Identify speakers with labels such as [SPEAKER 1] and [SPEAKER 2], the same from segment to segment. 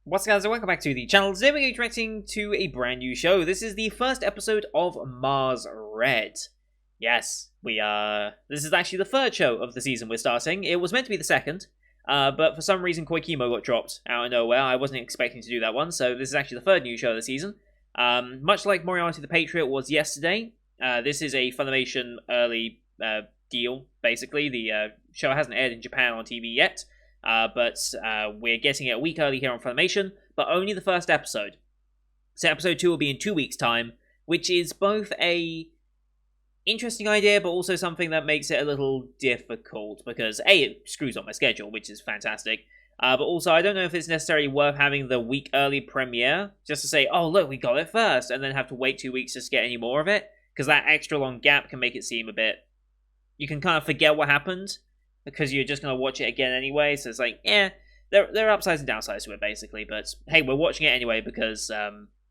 [SPEAKER 1] What's up, guys, and welcome back to the channel. Today we're reacting to a brand new show. This is the first episode of Mars Red. Yes, this is actually the third show of the season we're starting. It was meant to be the second, but for some reason Koikimo got dropped out of nowhere. I wasn't expecting to do that one, so this is actually the third new show of the season. Much like Moriarty the Patriot was yesterday, this is a Funimation early deal, basically. The show hasn't aired in Japan on TV yet. But we're getting it a week early here on Funimation, but only the first episode. So episode 2 will be in 2 weeks' time, which is both a interesting idea, but also something that makes it a little difficult, because A, it screws up my schedule, which is fantastic, but also I don't know if it's necessarily worth having the week early premiere, just to say, oh look, we got it first, and then have to wait 2 weeks just to get any more of it, because that extra long gap can make it seem a bit... You can kind of forget what happened, because you're just going to watch it again anyway, so it's like, there are upsides and downsides to it, basically, but hey, we're watching it anyway, because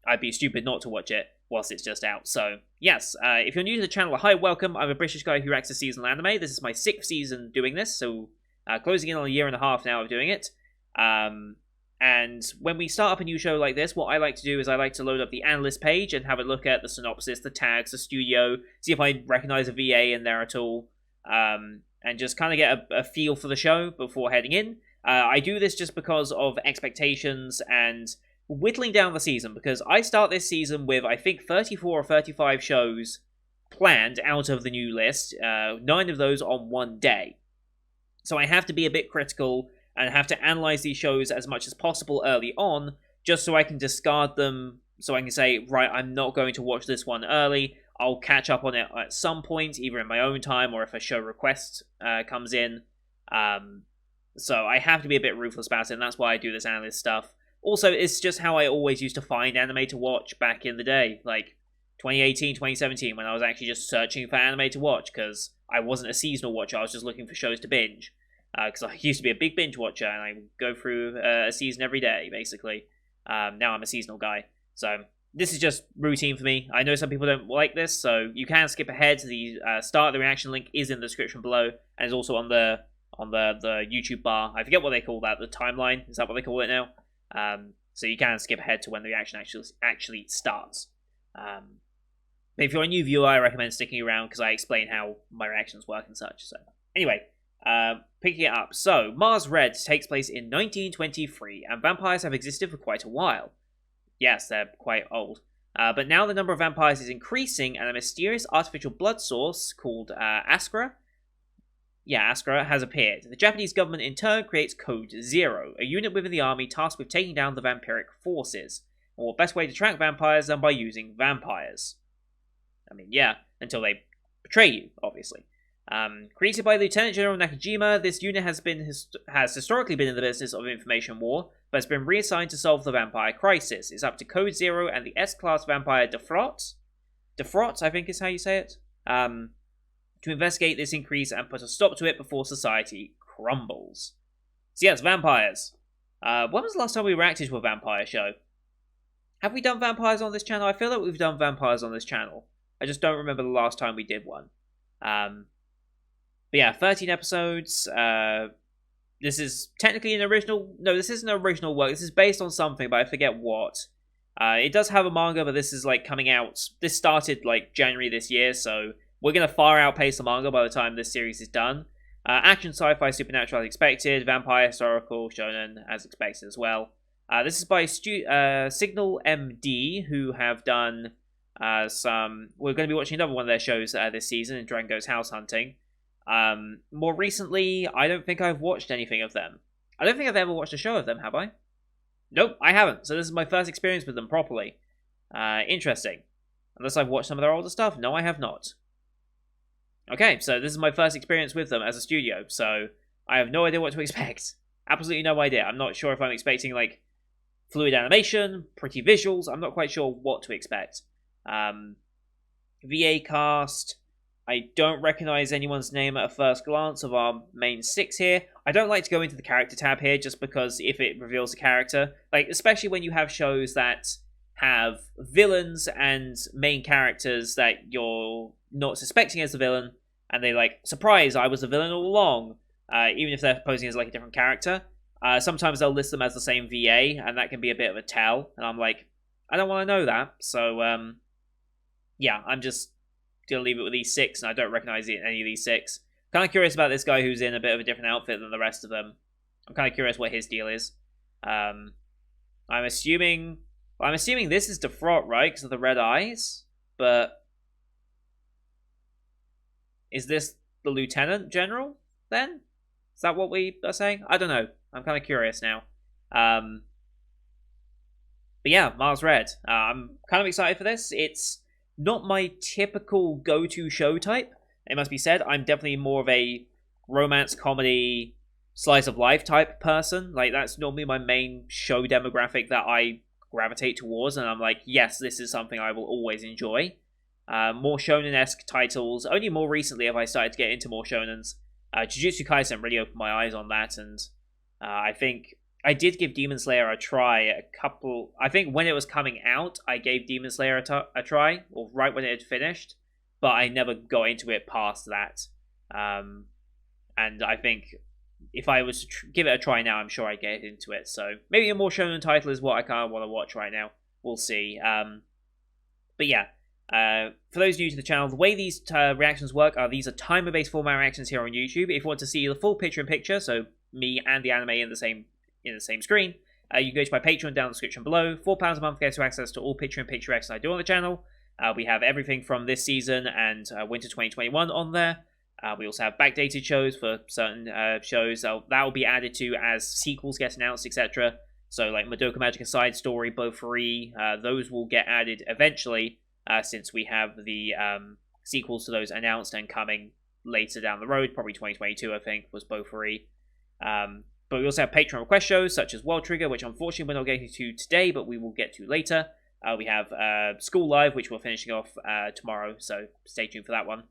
[SPEAKER 1] I'd be stupid not to watch it whilst it's just out. So, yes, if you're new to the channel, hi, welcome. I'm a British guy who reacts to seasonal anime. This is my 6th season doing this, so closing in on a year and a half now of doing it. And when we start up a new show like this, what I like to do is I like to load up the analyst page and have a look at the synopsis, the tags, the studio, see if I recognize a VA in there at all, and just kind of get a feel for the show before heading in. I do this just because of expectations and whittling down the season, because I start this season with, I think, 34 or 35 shows planned out of the new list, 9 of those on one day. So I have to be a bit critical and have to analyze these shows as much as possible early on, just so I can discard them, so I can say, right, I'm not going to watch this one early. I'll catch up on it at some point, either in my own time or if a show request comes in. So I have to be a bit ruthless about it, and that's why I do this analyst stuff. Also, it's just how I always used to find anime to watch back in the day, like 2018, 2017, when I was actually just searching for anime to watch, because I wasn't a seasonal watcher, I was just looking for shows to binge. Because I used to be a big binge watcher, and I would go through a season every day, basically. Now I'm a seasonal guy, so... This is just routine for me. I know some people don't like this, so you can skip ahead. The start of the reaction link is in the description below, and is also on the YouTube bar. I forget what they call that. The timeline, is that what they call it now? So you can skip ahead to when the reaction actually starts. But if you're a new viewer, I recommend sticking around because I explain how my reactions work and such. So anyway, picking it up. So Mars Red takes place in 1923, and vampires have existed for quite a while. Yes, they're quite old. But now the number of vampires is increasing, and a mysterious artificial blood source called Askra has appeared. The Japanese government in turn creates Code Zero, a unit within the army tasked with taking down the vampiric forces. Or best way to track vampires than by using vampires. I mean, yeah, until they betray you, obviously. Created by Lieutenant General Nakajima, this unit has historically been in the business of information war, but has been reassigned to solve the vampire crisis. It's up to Code Zero and the S-Class vampire Defrot, I think is how you say it, to investigate this increase and put a stop to it before society crumbles. So yes, vampires. When was the last time we reacted to a vampire show? Have we done vampires on this channel? I feel like we've done vampires on this channel. I just don't remember the last time we did one. But yeah, 13 episodes. This is technically an original... No, this isn't an original work. This is based on something, but I forget what. It does have a manga, but this is like coming out... This started like January this year, so we're going to far outpace the manga by the time this series is done. Action, sci-fi, supernatural as expected. Vampire, historical, shonen as expected as well. This is by Signal MD, who have done some... We're going to be watching another one of their shows this season in Dragon Goes House Hunting. More recently, I don't think I've watched anything of them. I don't think I've ever watched a show of them, have I? Nope, I haven't. So this is my first experience with them properly. Interesting. Unless I've watched some of their older stuff. No, I have not. Okay, so this is my first experience with them as a studio, so I have no idea what to expect. Absolutely no idea. I'm not sure if I'm expecting, like, fluid animation, pretty visuals. I'm not quite sure what to expect. VA cast... I don't recognize anyone's name at a first glance of our main 6 here. I don't like to go into the character tab here just because if it reveals a character, like especially when you have shows that have villains and main characters that you're not suspecting as the villain, and they like, surprise, I was the villain all along, even if they're posing as like a different character. Sometimes they'll list them as the same VA, and that can be a bit of a tell. And I'm like, I don't want to know that. So, yeah, I'm just going to leave it with these six, and I don't recognize any of these six. Kind of curious about this guy who's in a bit of a different outfit than the rest of them. I'm kind of curious what his deal is. I'm assuming this is Defrot, right? Because of the red eyes. But is this the Lieutenant General then? Is that what we are saying? I don't know. I'm kind of curious now. But yeah, Mars Red. I'm kind of excited for this. It's not my typical go-to show type. It must be said. I'm definitely more of a romance comedy, slice of life type person. Like, that's normally my main show demographic that I gravitate towards, and I'm like, yes, this is something I will always enjoy. More shonen-esque titles. Only more recently have I started to get into more shonens. Jujutsu Kaisen really opened my eyes on that, and I think I did give Demon Slayer a try I think when it was coming out, I gave Demon Slayer a try, or right when it had finished, but I never got into it past that. And I think if I was to give it a try now, I'm sure I'd get into it. So maybe a more shonen title is what I kind of want to watch right now. We'll see. But yeah, for those new to the channel, the way these reactions work are these are timer-based format reactions here on YouTube. If you want to see the full picture-in-picture, so me and the anime in the same screen, you can go to my Patreon down in the description below. £4 a month gets you access to all picture-in-picture reactions I do on the channel. We have everything from this season and Winter 2021 on there. We also have backdated shows for certain shows. That will be added to as sequels get announced, etc. So like Madoka Magica Side Story, both free. Those will get added eventually, since we have the sequels to those announced and coming later down the road. Probably 2022, I think, was both free. But we also have Patreon request shows such as World Trigger, which unfortunately we're not getting to today, but we will get to later. We have School Live, which we're finishing off tomorrow, so stay tuned for that one.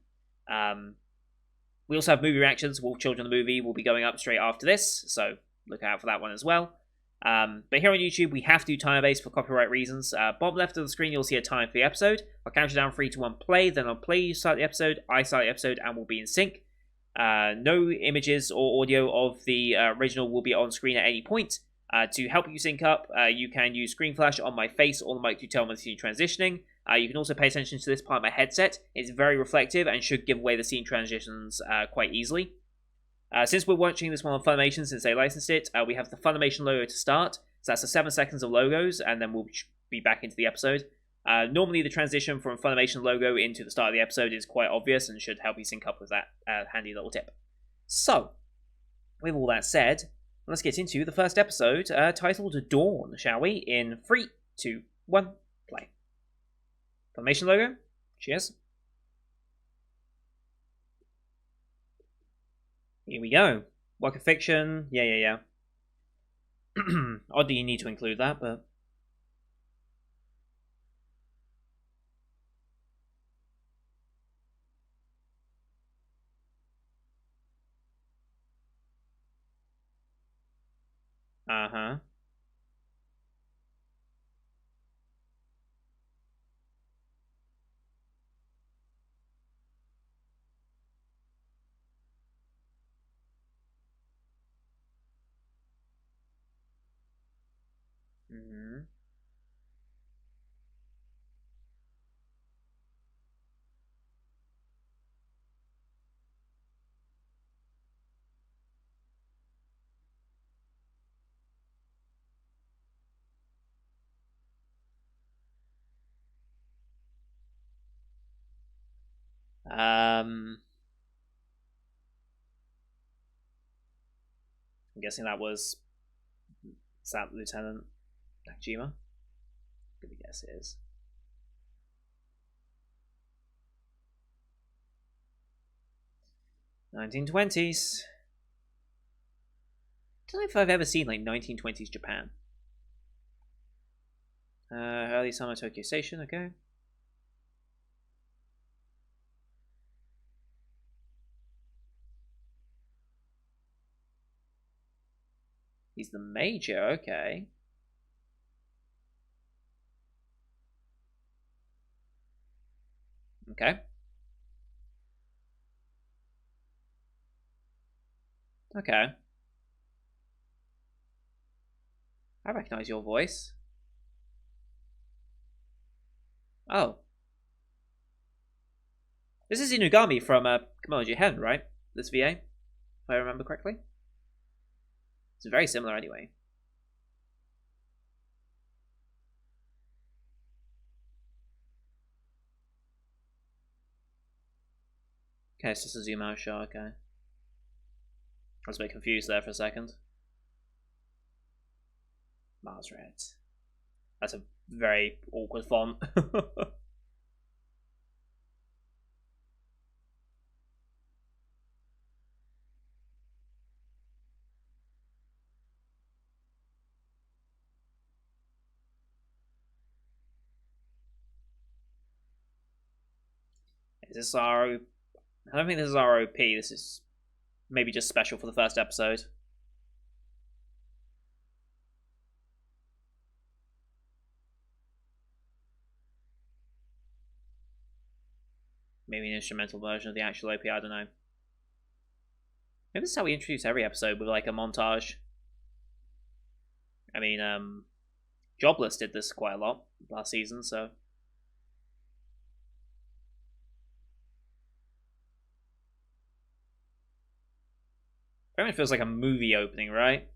[SPEAKER 1] We also have movie reactions. Wolf Children the movie will be going up straight after this, so look out for that one as well. But here on YouTube, we have to do timer-based for copyright reasons. Bottom left of the screen, you'll see a time for the episode. I'll count you down 3, 2, 1, play. Then I'll play, you start the episode, I start the episode, and we'll be in sync. No images or audio of the original will be on screen at any point. To help you sync up, you can use Screen Flash on my face or the mic to tell when the scene transitioning. You can also pay attention to this part of my headset. It's very reflective and should give away the scene transitions quite easily. Since we're watching this one on Funimation, since they licensed it, we have the Funimation logo to start. So that's the 7 seconds of logos, and then we'll be back into the episode. Normally, the transition from Funimation logo into the start of the episode is quite obvious and should help you sync up with that handy little tip. So, with all that said, let's get into the first episode, titled Dawn, shall we? In 3, 2, 1, play. Funimation logo. Cheers. Here we go. Work of fiction. Yeah. Oddly, you need to include that, but... Uh-huh. Mm-hmm. I'm guessing that was... Is that Lieutenant Nakajima? Good guess it is. 1920s. I don't know if I've ever seen like 1920s Japan. Early summer Tokyo Station, okay. He's the major, okay. Okay. Okay. I recognize your voice. Oh. This is Inugami from Kimoji Hen, right? This VA, if I remember correctly. It's very similar anyway. Okay, it's just a zoom out shot, okay. I was a bit confused there for a second. Mars Red. That's a very awkward font. Is this RO? I don't think this is ROP. This is maybe just special for the first episode. Maybe an instrumental version of the actual OP, I don't know. Maybe this is how we introduce every episode with like a montage. I mean, Jobless did this quite a lot last season, so. Very much feels like a movie opening, right?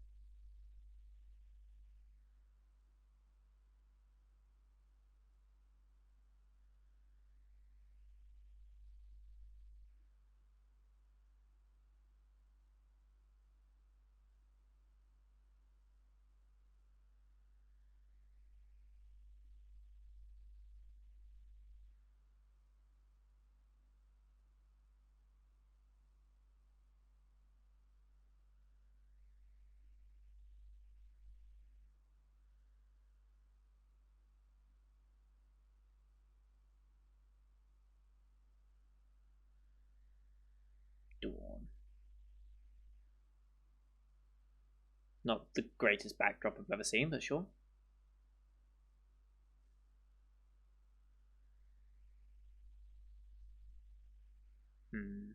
[SPEAKER 1] Dawn. Not the greatest backdrop I've ever seen, but sure. Hmm.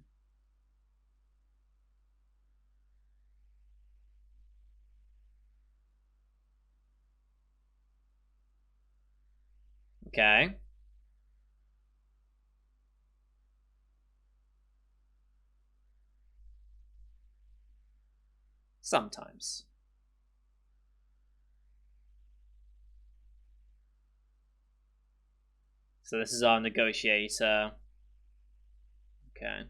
[SPEAKER 1] Okay. Sometimes. So this is our negotiator. Okay.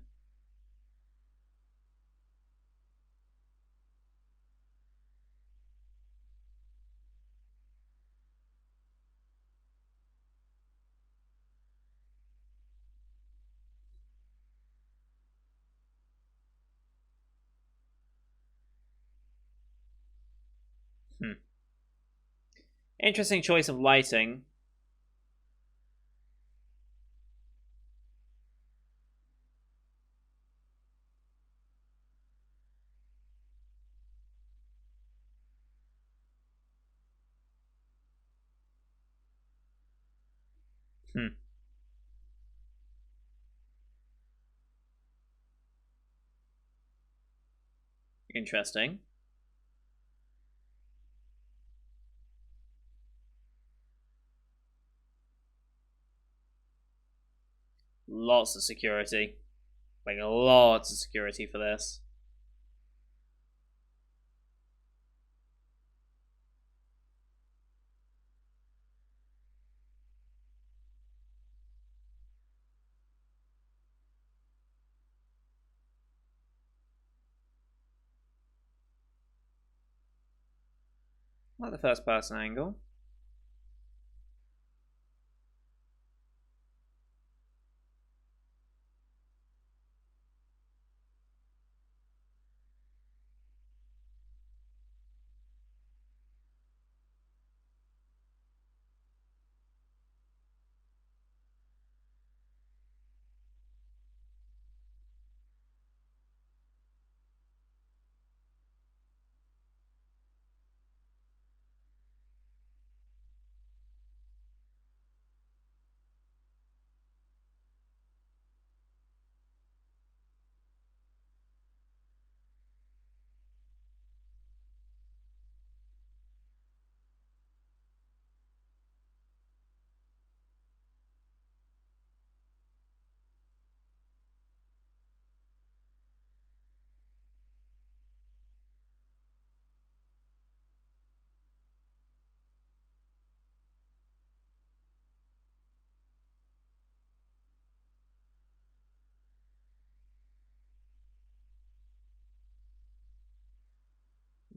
[SPEAKER 1] Hmm. Interesting choice of lighting. Hmm. Interesting. Lots of security. Like lots of security for this. Like the first person angle.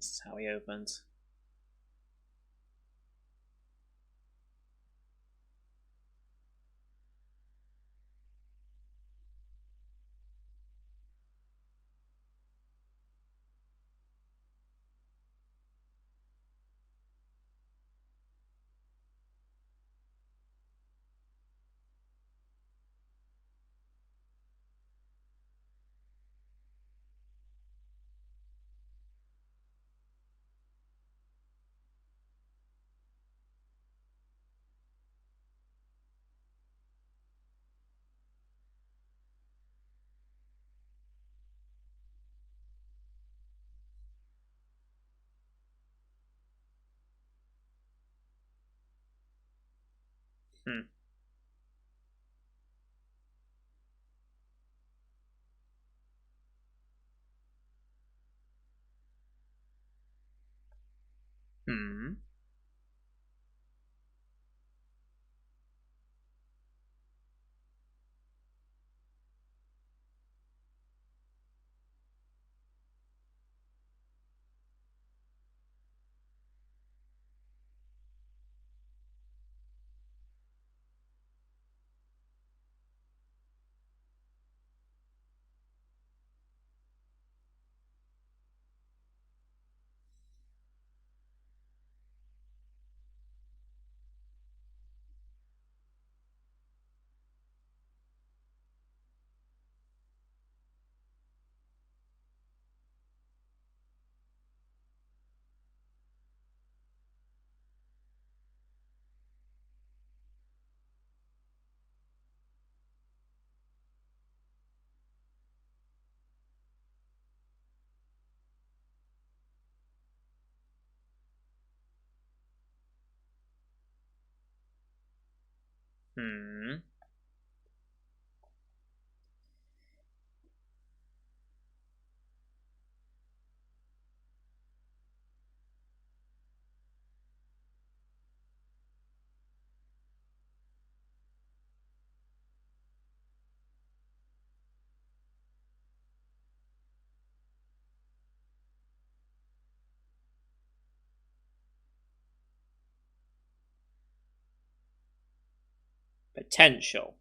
[SPEAKER 1] That's how he opened. Hmm. Hmm. Hmm. Potential.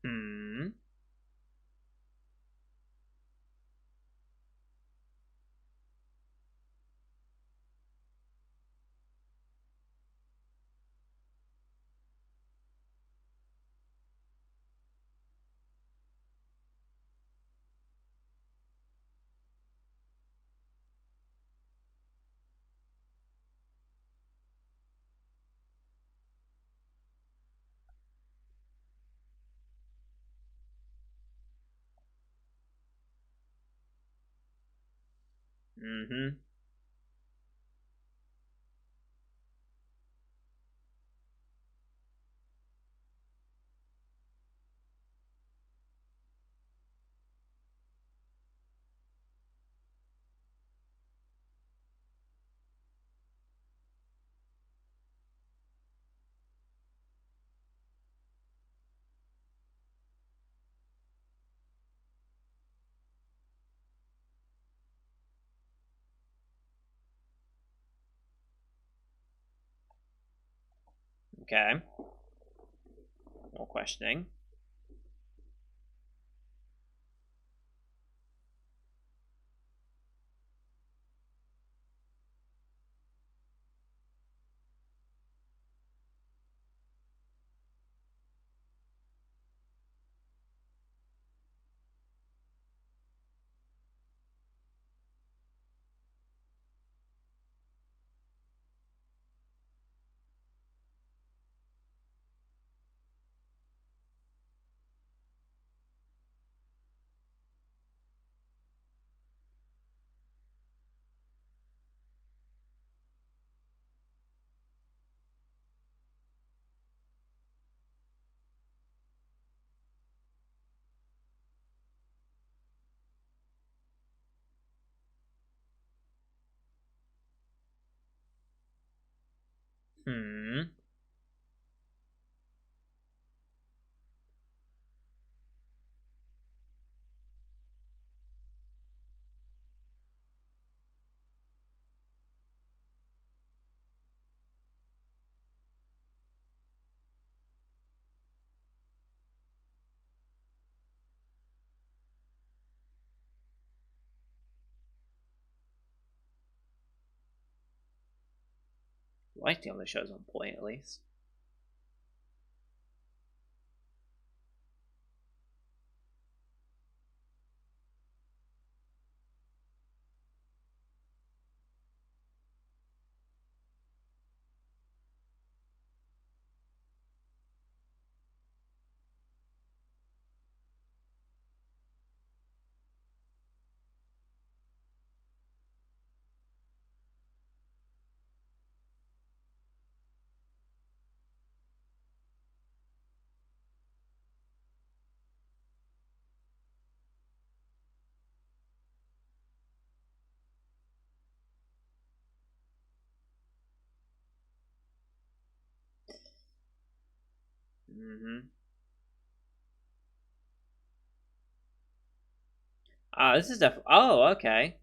[SPEAKER 1] Hmm. Hmm. Okay. More questioning. Hmm. Lighting on the show's on point, at least. Mm-hmm. This is definitely. Oh, okay.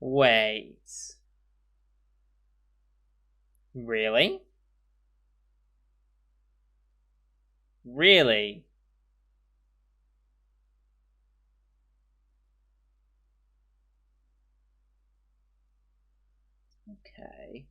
[SPEAKER 1] Wait. Really? Really? Okay.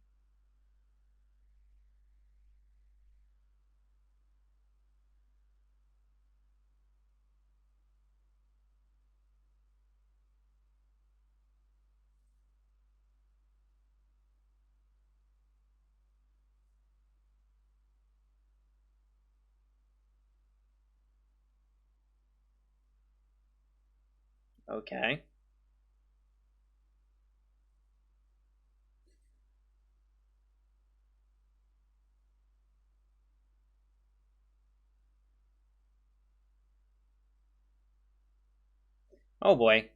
[SPEAKER 1] Okay. Oh boy.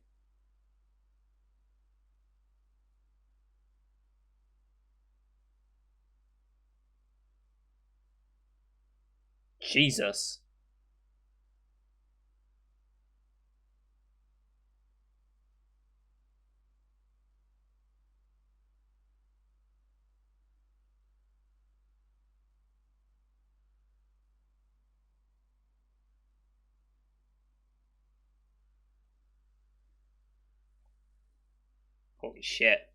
[SPEAKER 1] Jesus. Holy shit.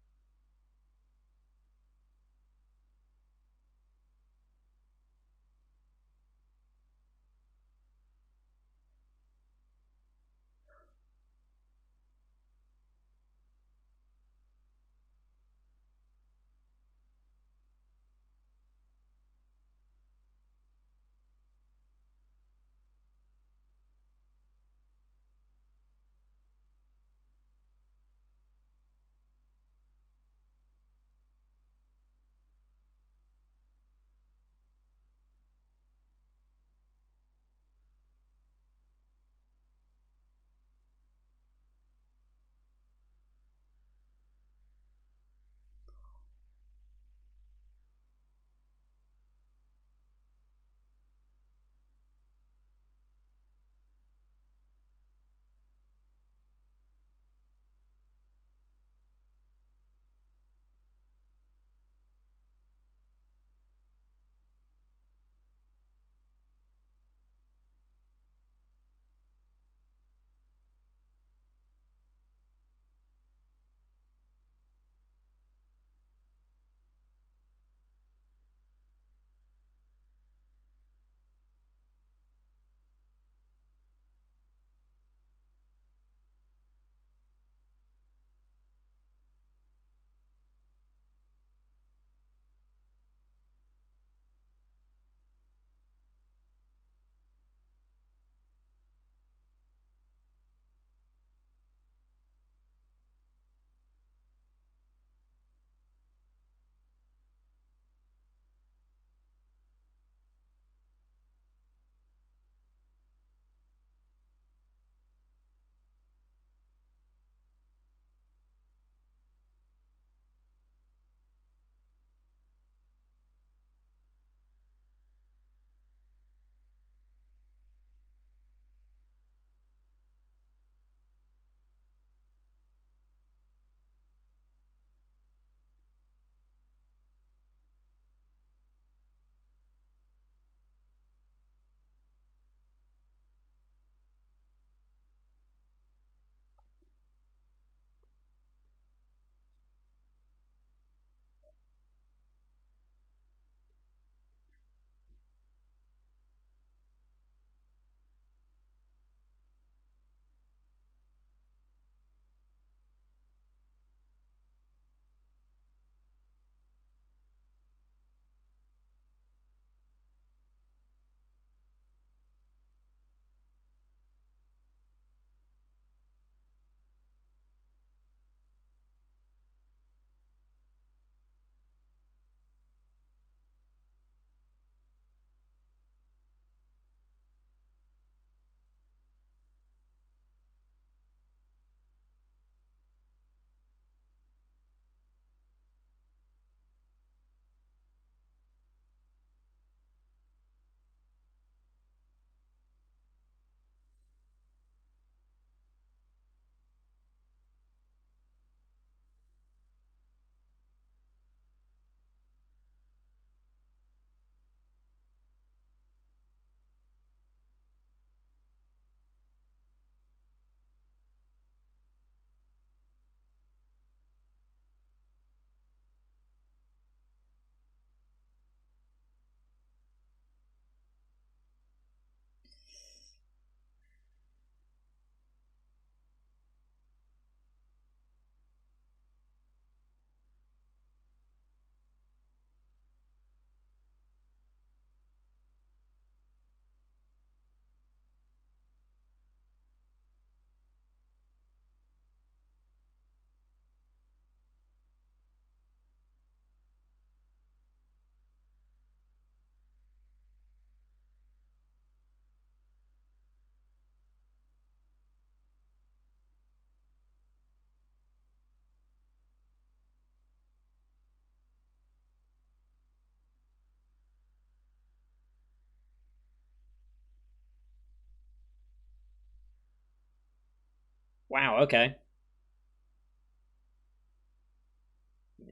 [SPEAKER 1] Wow, okay.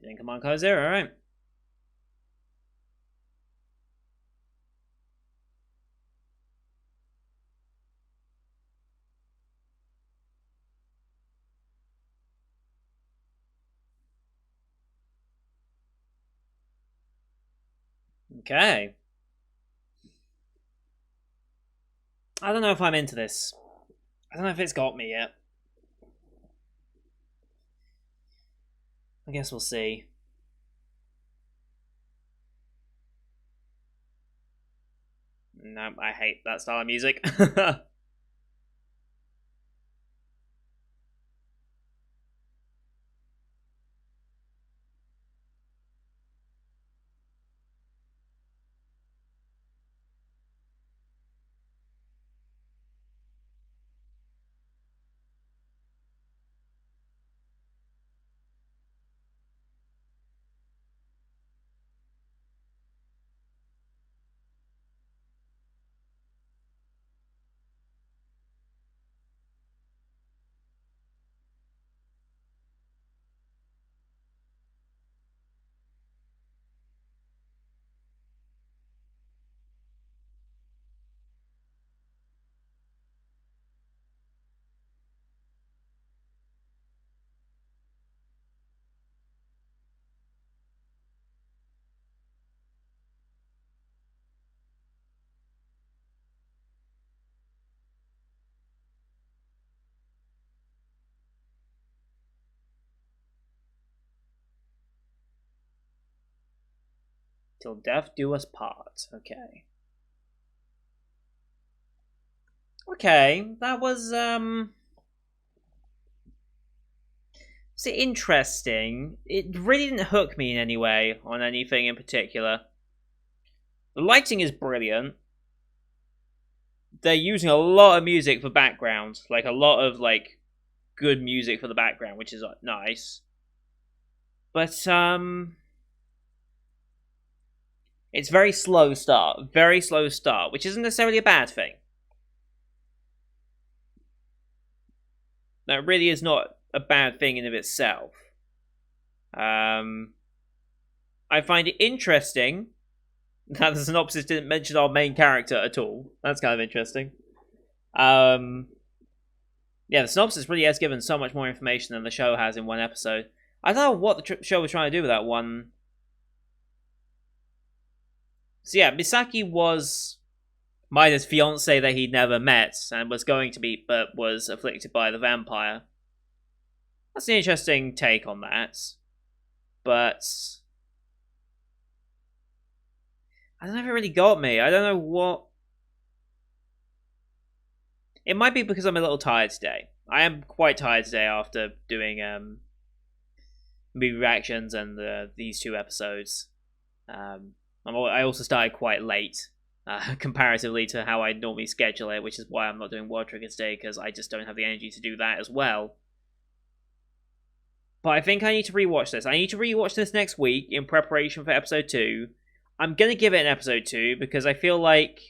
[SPEAKER 1] In Command Car Zero, alright. Okay. I don't know if I'm into this. I don't know if it's got me yet. I guess we'll see. No, I hate that style of music. Till death do us part. Okay. Okay, that was interesting. It really didn't hook me in any way on anything in particular. The lighting is brilliant. They're using a lot of music for background, like a lot of good music for the background, which is nice. But it's very slow start, which isn't necessarily a bad thing. That really is not a bad thing in of itself. I find it interesting that the synopsis didn't mention our main character at all. That's kind of interesting. Yeah, the synopsis really has given so much more information than the show has in one episode. I don't know what the show was trying to do with that one. So yeah, Misaki was Maida's fiance that he'd never met and was going to be, but was afflicted by the vampire. That's an interesting take on that. But I don't know if it really got me. I don't know what. It might be because I'm a little tired today. I am quite tired today after doing movie reactions and these two episodes. I also started quite late, comparatively to how I normally schedule it, which is why I'm not doing World Trigger today, because I just don't have the energy to do that as well. But I think I need to rewatch this. I need to rewatch this next week in preparation for episode 2. I'm going to give it an episode 2 because I feel like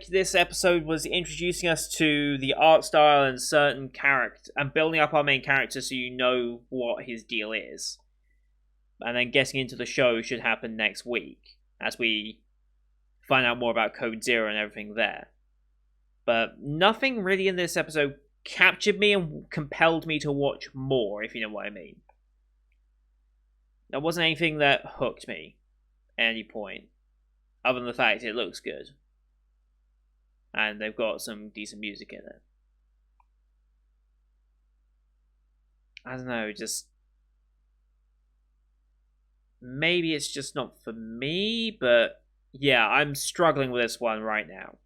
[SPEAKER 1] this episode was introducing us to the art style and certain character and building up our main character so you know what his deal is. And then getting into the show should happen next week as we find out more about Code Zero and everything there. But nothing really in this episode captured me and compelled me to watch more, if you know what I mean. There wasn't anything that hooked me at any point, other than the fact it looks good. And they've got some decent music in it. I don't know, just maybe it's just not for me, but yeah, I'm struggling with this one right now.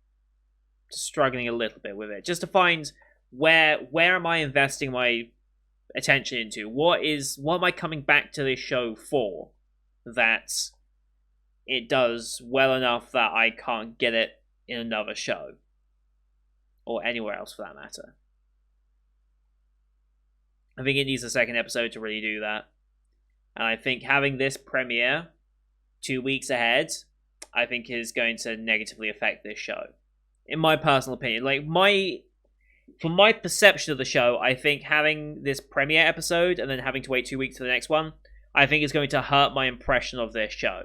[SPEAKER 1] Just struggling a little bit with it, just to find where am I investing my attention into? What am I coming back to this show for? That it does well enough that I can't get it in another show or anywhere else for that matter. I think it needs a second episode to really do that. And I think having this premiere 2 weeks ahead, I think is going to negatively affect this show. In my personal opinion. for my perception of the show, I think having this premiere episode and then having to wait 2 weeks for the next one, I think is going to hurt my impression of this show.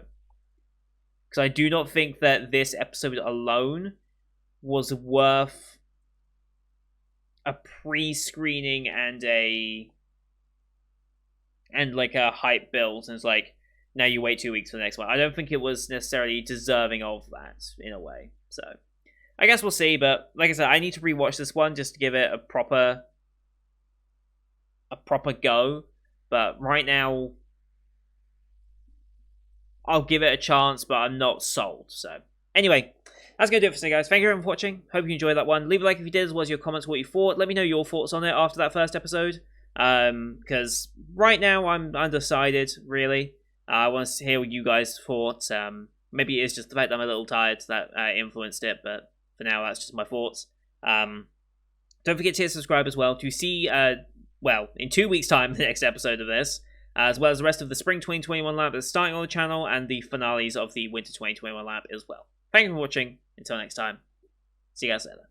[SPEAKER 1] Because I do not think that this episode alone was worth a pre-screening and a hype build. And it's like, now you wait 2 weeks for the next one. I don't think it was necessarily deserving of that in a way. So I guess we'll see, but like I said, I need to rewatch this one just to give it a proper go. But right now, I'll give it a chance, but I'm not sold. So anyway, that's going to do it for today, guys. Thank you everyone for watching. Hope you enjoyed that one. Leave a like if you did, as well as your comments, what you thought. Let me know your thoughts on it after that first episode. Because right now, I'm undecided, really. I want to hear what you guys thought. Maybe it's just the fact that I'm a little tired that influenced it, but for now, that's just my thoughts. Don't forget to hit subscribe as well to see, in 2 weeks' time, the next episode of this, as well as the rest of the Spring 2021 lab that's starting on the channel, and the finales of the Winter 2021 lab as well. Thank you for watching. Until next time, see you guys later.